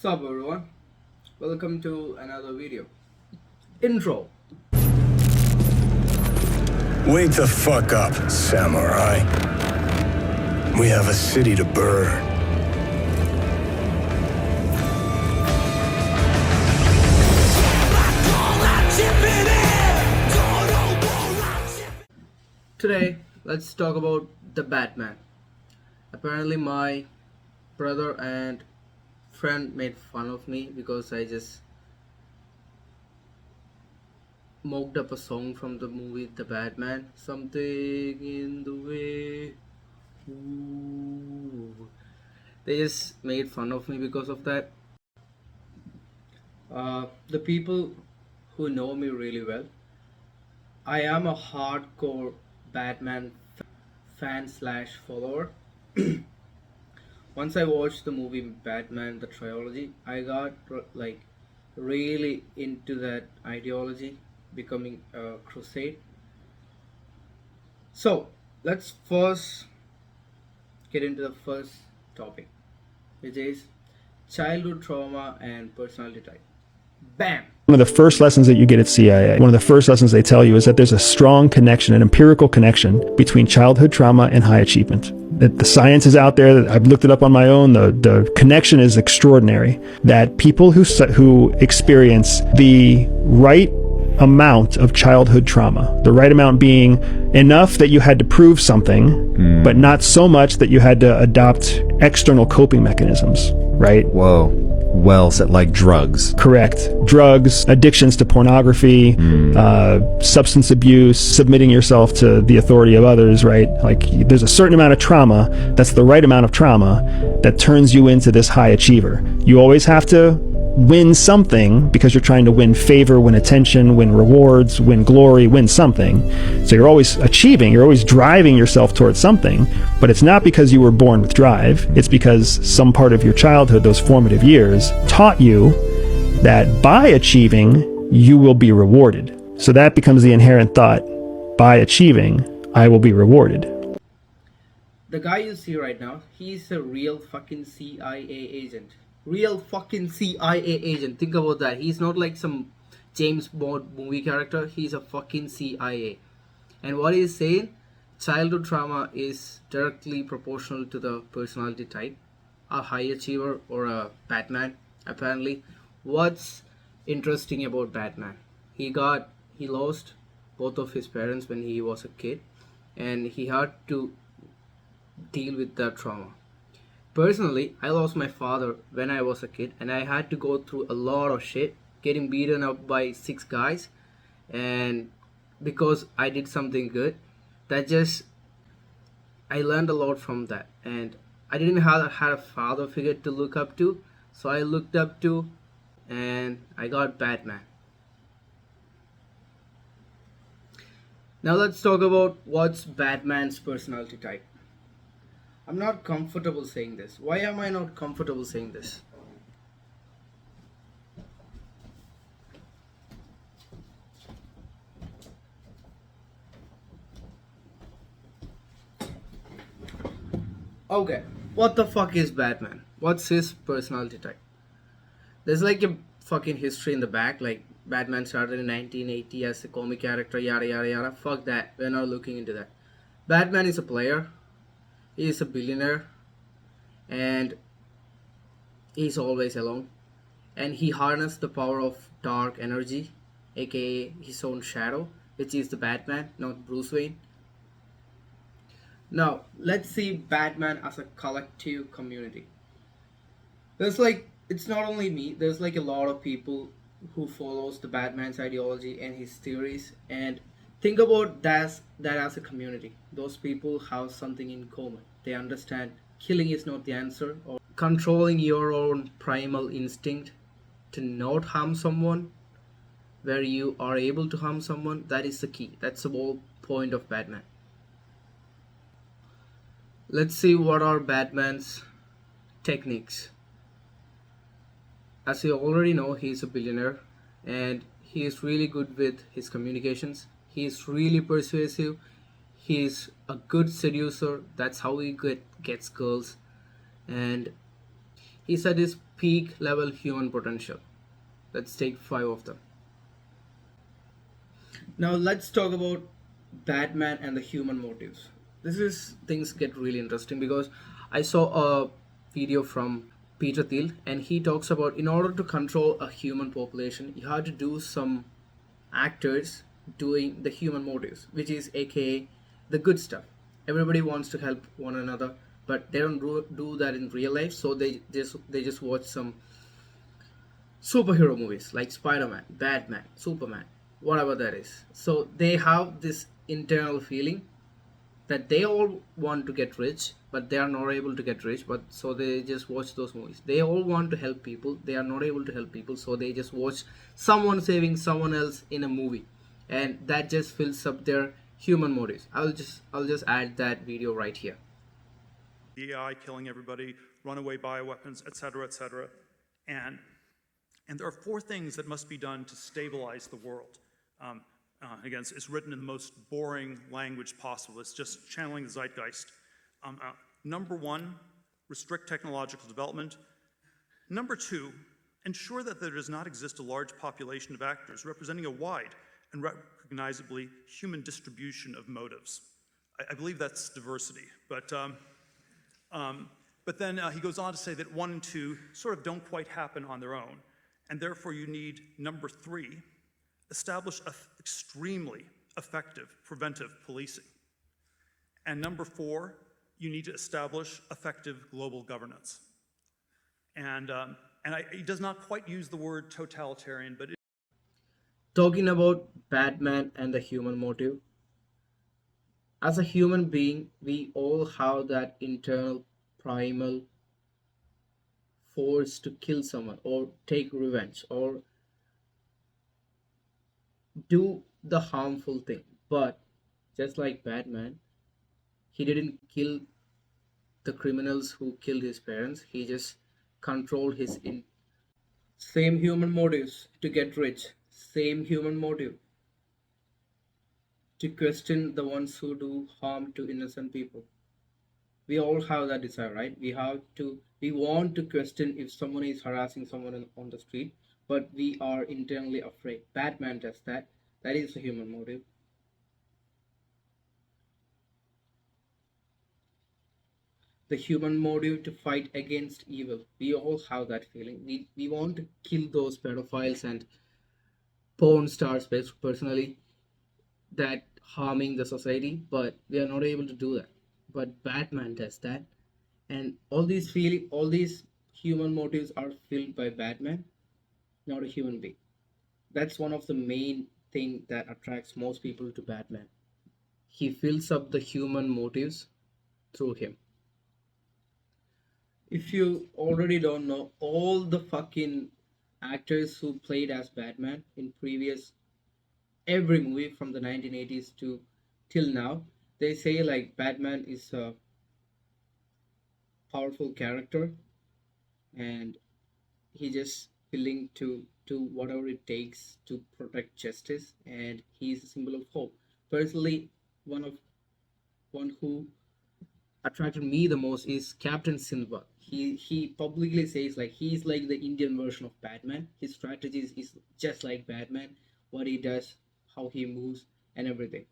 Sup everyone, welcome to another video. Intro. Wake the fuck up, samurai. We have a city to burn. Today, let's talk about the Batman. Apparently, my brother and friend made fun of me because I just mocked up a song from the movie The Batman. Something in the way. Ooh. They just made fun of me because of that. The people who know me really well, I am a hardcore Batman fan slash follower. Once I watched the movie Batman, the trilogy, I got like really into that ideology, becoming a crusade. So let's first get into the first topic, which is childhood trauma and personality type. Bam! One of the first lessons that you get at CIA, one of the first lessons they tell you is that there's a strong connection, an empirical connection between childhood trauma and high achievement. That the science is out there. I've looked it up on my own. The connection is extraordinary. That people who experience the right amount of childhood trauma, the right amount being enough that you had to prove something, but not so much that you had to adopt external coping mechanisms, right? Whoa. Well said, like drugs. Correct. Drugs, addictions to pornography, substance abuse, submitting yourself to the authority of others, right? Like there's a certain amount of trauma, that's the right amount of trauma that turns you into this high achiever. You always have to win something because you're trying to win favor, win attention, win rewards, win glory, win something. So you're always achieving, you're always driving yourself towards something, but it's not because you were born with drive. It's because some part of your childhood, those formative years, taught you that by achieving, you will be rewarded. So that becomes the inherent thought. By achieving, I will be rewarded. The guy you see right now, he's a real fucking CIA agent. Real fucking CIA agent. Think about that. He's not like some James Bond movie character. He's a fucking CIA. And what he's saying, childhood trauma is directly proportional to the personality type. A high achiever or a Batman, apparently. What's interesting about Batman? He lost both of his parents when he was a kid, and he had to deal with that trauma. Personally, I lost my father when I was a kid, and I had to go through a lot of shit, getting beaten up by 6 guys, and because I did something good, that just I learned a lot from that, and I didn't have a father figure to look up to, so I looked up to, and I got Batman. Now let's talk about what's Batman's personality type. I'm not comfortable saying this. Why am I not comfortable saying this? Okay, what the fuck is Batman? What's his personality type? There's like a fucking history in the back, like Batman started in 1980 as a comic character, yada yada yada. Fuck that, we're not looking into that. Batman is a player, he is a billionaire, and he's always alone. And he harnessed the power of dark energy, aka his own shadow, which is the Batman, not Bruce Wayne. Now, let's see Batman as a collective community. It's not only me, there's like a lot of people who follows the Batman's ideology and his theories, and think about that as a community. Those people have something in common. They understand killing is not the answer, or controlling your own primal instinct to not harm someone where you are able to harm someone. That is the key. That's the whole point of Batman. Let's see what are Batman's techniques. As you already know, he's a billionaire and he is really good with his communications. He is really persuasive. He is a good seducer. That's how he gets girls. And He's at his peak level human potential. Let's take five of them. Now let's talk about Batman and the human motives. This is things get really interesting because I saw a video from Peter Thiel, and he talks about in order to control a human population, you have to do some actors doing the human motives, which is aka the good stuff. Everybody wants to help one another, but they don't do that in real life, so they just watch some superhero movies like Spider-Man, Batman, Superman, whatever that is. So they have this internal feeling that they all want to get rich, but they are not able to get rich, but so they just watch those movies. They all want to help people, they are not able to help people, so they just watch someone saving someone else in a movie, and that just fills up their human motives. I'll just add that video right here. The AI killing everybody, runaway bioweapons, et cetera, and there are four things that must be done to stabilize the world. Again, it's written in the most boring language possible. It's just channeling the zeitgeist. Number one, restrict technological development. Number two, ensure that there does not exist a large population of actors representing a wide and recognizably human distribution of motives. I believe that's diversity, but then he goes on to say that 1 and 2 sort of don't quite happen on their own, and therefore you need, number 3, establish extremely effective preventive policing. And number 4, you need to establish effective global governance. And he does not quite use the word totalitarian, but Talking about Batman and the human motive, as a human being, we all have that internal primal force to kill someone or take revenge or do the harmful thing. But just like Batman, he didn't kill the criminals who killed his parents, he just controlled his same human motives to get rich, same human motive to question the ones who do harm to innocent people. We all have that desire, right? We want to question if someone is harassing someone on the street, but we are internally afraid. Batman does that. That is the human motive. The human motive to fight against evil. We all have that feeling. We want to kill those pedophiles and porn stars personally that harming the society, but we are not able to do that. But Batman does that, and all these human motives are filled by Batman, not a human being. That's one of the main thing that attracts most people to Batman. He fills up the human motives through him. If you already don't know, all the fucking actors who played as Batman in previous every movie from the 1980s to till now, they say like Batman is a powerful character and he just willing to do whatever it takes to protect justice, and he's a symbol of hope. Personally, one who attracted me the most is Captain Sinbad. He publicly says like he's like the Indian version of Batman. His strategies is just like Batman, what he does, how he moves, and everything.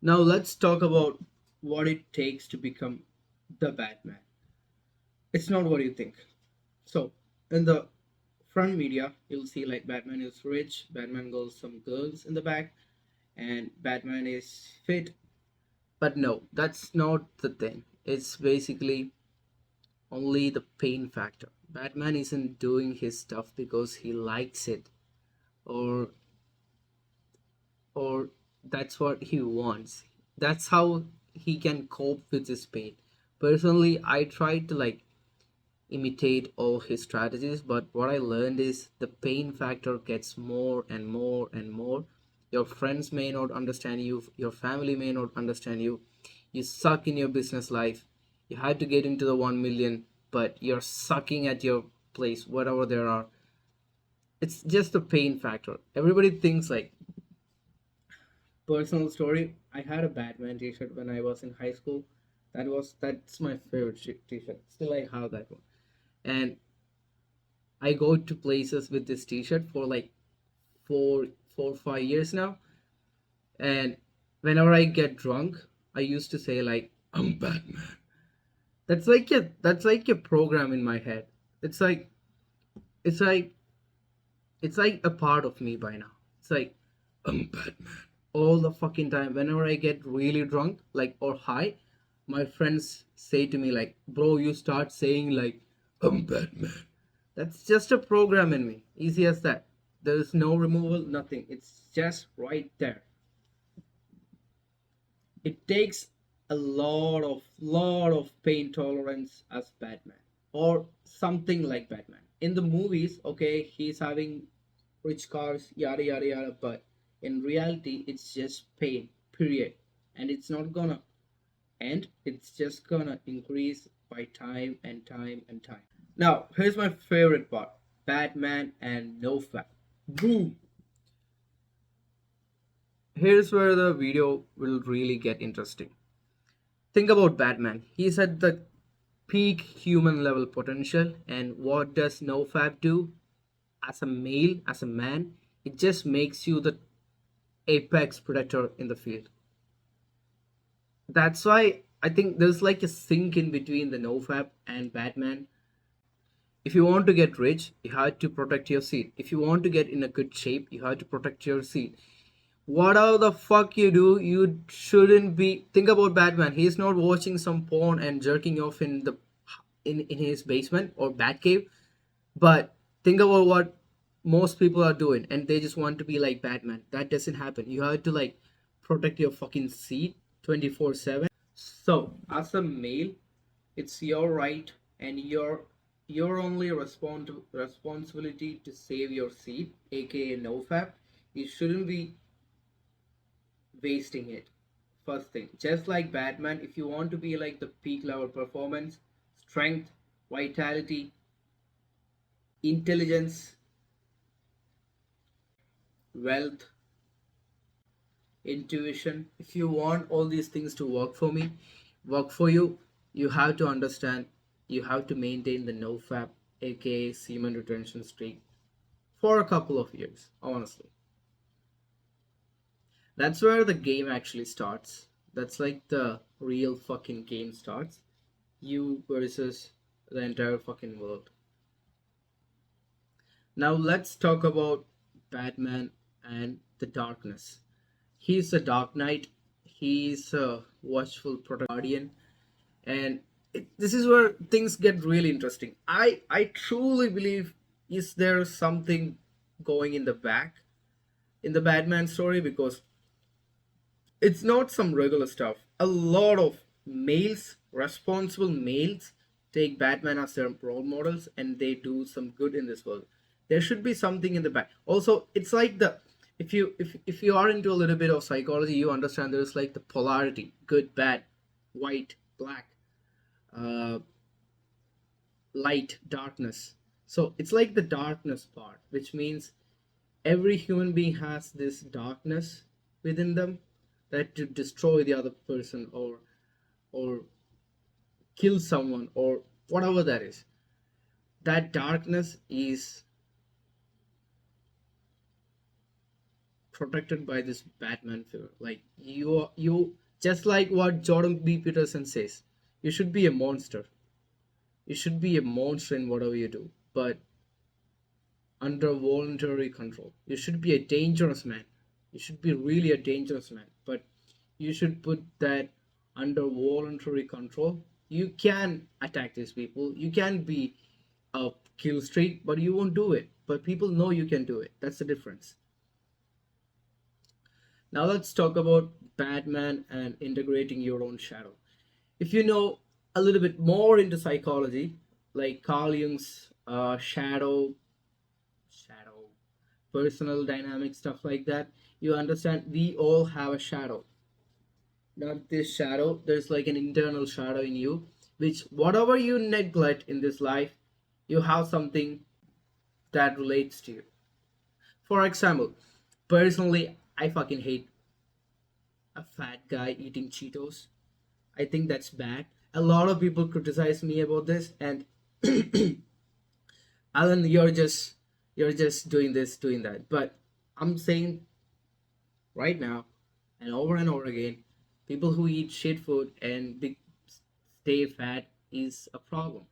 Now let's talk about what it takes to become the Batman. It's not what you think. So in the front media, you'll see like Batman is rich, Batman goes some girls in the back, and Batman is fit. But no, that's not the thing. It's basically only the pain factor. Batman isn't doing his stuff because he likes it or or that's what he wants. That's how he can cope with his pain. Personally, I tried to like imitate all his strategies, but what I learned is the pain factor gets more and more and more. Your friends may not understand you, your family may not understand you, you suck in your business life, you had to get into the 1 million, but you're sucking at your place, whatever there are. It's just the pain factor. Everybody thinks like, personal story, I had a Batman t-shirt when I was in high school. That's my favorite t-shirt. Still, I have that one, and I go to places with this t-shirt for like 5 years now. And whenever I get drunk, I used to say like, I'm Batman. That's like a program in my head. It's like it's like it's like a part of me by now. It's like, I'm Batman. All the fucking time. Whenever I get really drunk, like, or high, my friends say to me like, bro, you start saying like, I'm Batman. That's just a program in me. Easy as that. There is no removal, nothing. It's just right there. It takes a lot of pain tolerance as Batman or something like Batman. In the movies, okay, he's having rich cars, yada yada yada, but in reality, it's just pain, period. And it's not gonna end, it's just gonna increase by time and time and time. Now, here's my favorite part: Batman and NoFap. Boom! Here's where the video will really get interesting. Think about Batman. He's at the peak human level potential, and what does NoFap do? As a male, as a man, it just makes you the apex predator in the field. That's why I think there's like a sync in between the NoFap and Batman. If you want to get rich, you have to protect your seed. If you want to get in a good shape, you have to protect your seed. Whatever the fuck you do, you shouldn't be. Think about Batman. He's not watching some porn and jerking off in his basement or Batcave. But think about what most people are doing, and they just want to be like Batman. That doesn't happen. You have to like protect your fucking seed 24/7. So as a male, it's your right and your only responsibility to save your seed, aka NoFap. You shouldn't be wasting it. First thing, just like Batman, if you want to be like the peak level performance, strength, vitality, intelligence, wealth, intuition, if you want all these things to work for you, you have to understand, you have to maintain the NoFap, aka semen retention streak, for a couple of years, honestly. That's where the game actually starts. That's like the real fucking game starts. You versus the entire fucking world. Now let's talk about Batman and the darkness. He's a Dark Knight. He's a watchful guardian, and this is where things get really interesting. I truly believe, is there something going in the back in the Batman story, because it's not some regular stuff. A lot of males, responsible males, take Batman as their role models and they do some good in this world. There should be something in the back. Also, it's like the, if you are into a little bit of psychology, you understand there's like the polarity: good, bad, white, black, uh, light, darkness. So it's like the darkness part, which means every human being has this darkness within them, that to destroy the other person or kill someone or whatever that is. That darkness is protected by this Batman figure. Like you just like what Jordan B. Peterson says, you should be a monster. You should be a monster in whatever you do, but under voluntary control. You should be a dangerous man. You should be really a dangerous man, but you should put that under voluntary control. You can attack these people. You can be a kill streak, but you won't do it. But people know you can do it. That's the difference. Now let's talk about Batman and integrating your own shadow. If you know a little bit more into psychology, like Carl Jung's shadow, personal dynamic, stuff like that, you understand we all have a shadow. Not this shadow, there's like an internal shadow in you, which whatever you neglect in this life, you have something that relates to you. For example, personally, I fucking hate a fat guy eating Cheetos. I think that's bad. A lot of people criticize me about this, and Alan, you're just doing this, doing that. But I'm saying right now and over again, people who eat shit food and stay fat is a problem.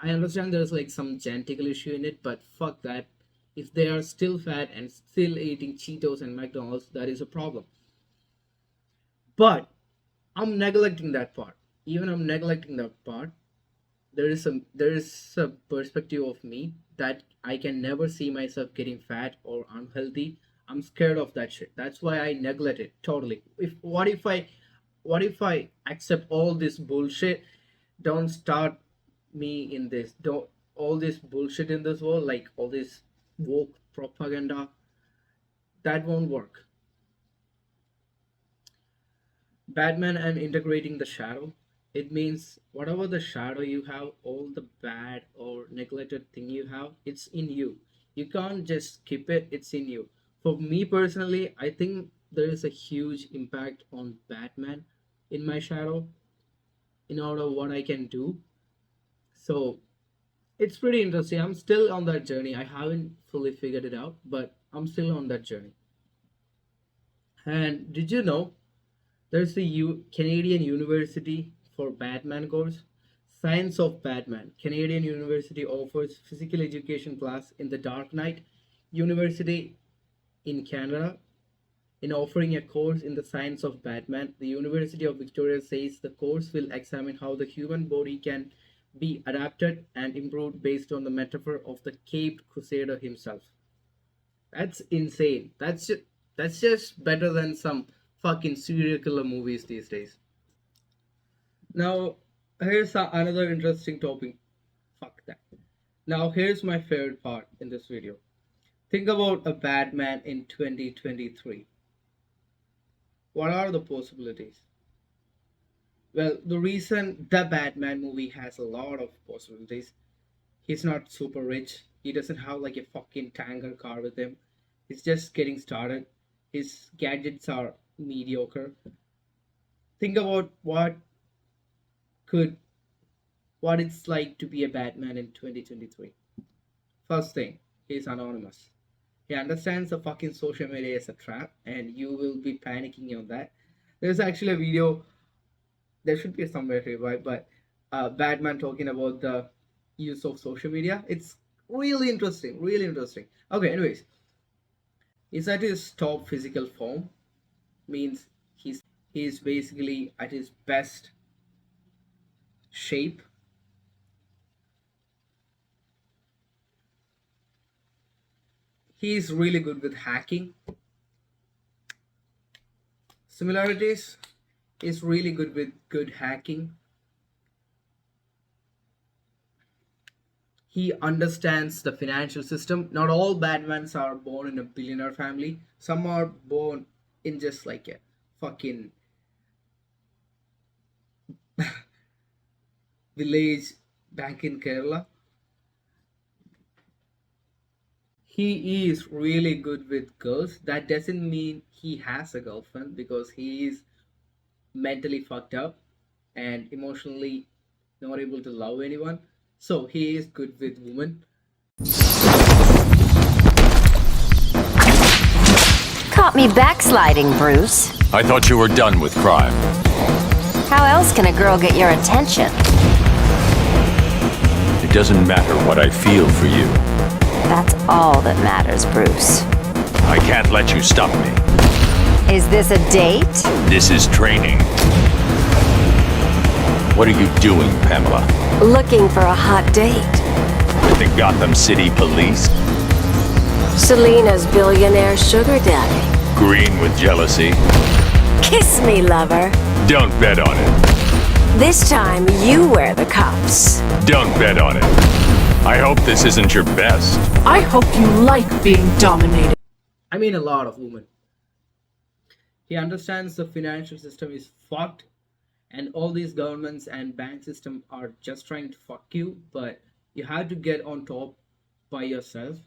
I understand there's like some genetical issue in it, but fuck that. If they are still fat and still eating Cheetos and McDonald's, that is a problem. But I'm neglecting that part. Even I'm neglecting that part. There is a perspective of me that I can never see myself getting fat or unhealthy. I'm scared of that shit. That's why I neglect it totally. If what if I accept all this bullshit? Don't start me in this. Don't all this bullshit in this world, like all this woke propaganda. That won't work. Batman and integrating the shadow. It means whatever the shadow you have, all the bad or neglected thing you have, it's in you. You can't just skip it, it's in you. For me personally, I think there is a huge impact on Batman in my shadow in order what I can do. So it's pretty interesting. I'm still on that journey. I haven't fully figured it out, but I'm still on that journey. And did you know there's a Canadian University for Batman course? Science of Batman. Canadian University offers physical education class in the Dark Knight University in Canada. In offering a course in the science of Batman, the University of Victoria says the course will examine how the human body can be adapted and improved based on the metaphor of the Caped Crusader himself. That's insane. That's just better than some fucking serial killer movies these days. Now, here's another interesting topic. Fuck that. Now, here's my favorite part in this video. Think about a Batman in 2023. What are the possibilities? Well, the reason the Batman movie has a lot of possibilities, he's not super rich. He doesn't have like a fucking tanker car with him. He's just getting started. His gadgets are mediocre. Think about could what it's like to be a Batman in 2023. First thing, he's anonymous. He understands the fucking social media is a trap, and you will be panicking on that. There's actually a video, there should be somewhere here, right? But Batman talking about the use of social media. It's really interesting, really interesting. Okay, anyways, he's at his top physical form, means he's basically at his best shape. He's really good with hacking. Similarities, he's really good with good hacking. He understands the financial system. Not all Batmans are born in a billionaire family. Some are born in just like a fucking village back in Kerala. He is really good with girls. That doesn't mean he has a girlfriend, because he is mentally fucked up and emotionally not able to love anyone. So he is good with women. Caught me backsliding, Bruce. I thought you were done with crime. How else can a girl get your attention? It doesn't matter what I feel for you. That's all that matters, Bruce. I can't let you stop me. Is this a date? This is training. What are you doing, Pamela? Looking for a hot date. With the Gotham City Police? Selena's billionaire sugar daddy. Green with jealousy? Kiss me, lover. Don't bet on it. This time you wear the cuffs. Don't bet on it. I hope this isn't your best. I hope you like being dominated. I mean, a lot of women. He understands the financial system is fucked, and all these governments and bank system are just trying to fuck you, but you have to get on top by yourself.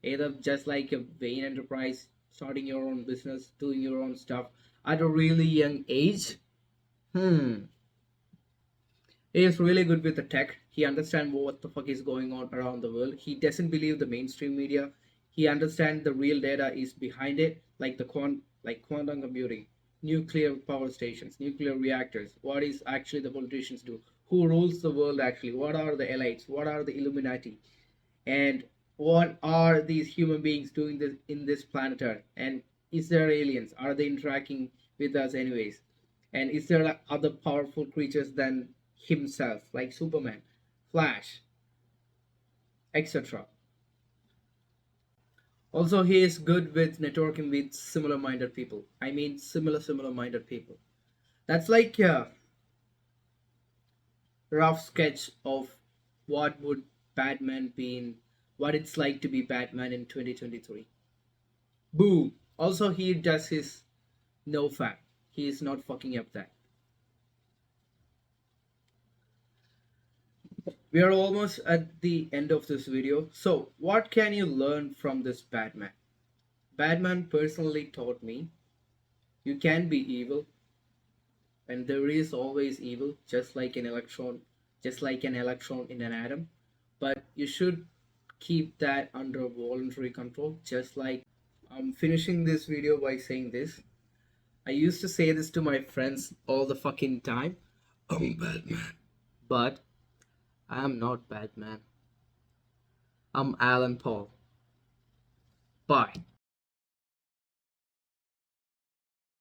Either just like a Wayne Enterprise, starting your own business, doing your own stuff at a really young age. He is really good with the tech. He understands what the fuck is going on around the world. He doesn't believe the mainstream media. He understands the real data is behind it, like quantum computing, nuclear power stations, nuclear reactors. What is actually the politicians do? Who rules the world actually? What are the elites? What are the Illuminati? And what are these human beings doing this in this planet Earth? And is there aliens? Are they interacting with us anyways? And is there other powerful creatures than himself, like Superman, Flash, etc.? Also, he is good with networking with similar minded people. I mean, similar minded people. That's like a rough sketch of what would Batman be in, what it's like to be Batman in 2023. Boom. Also, he does his no fap. He is not fucking up that. We are almost at the end of this video. So, what can you learn from this Batman? Batman personally taught me you can be evil, and there is always evil, just like an electron in an atom. But you should keep that under voluntary control. Just like I'm finishing this video by saying this. I used to say this to my friends all the fucking time. I'm Batman. But I'm not Batman. I'm Alan Paul. Bye.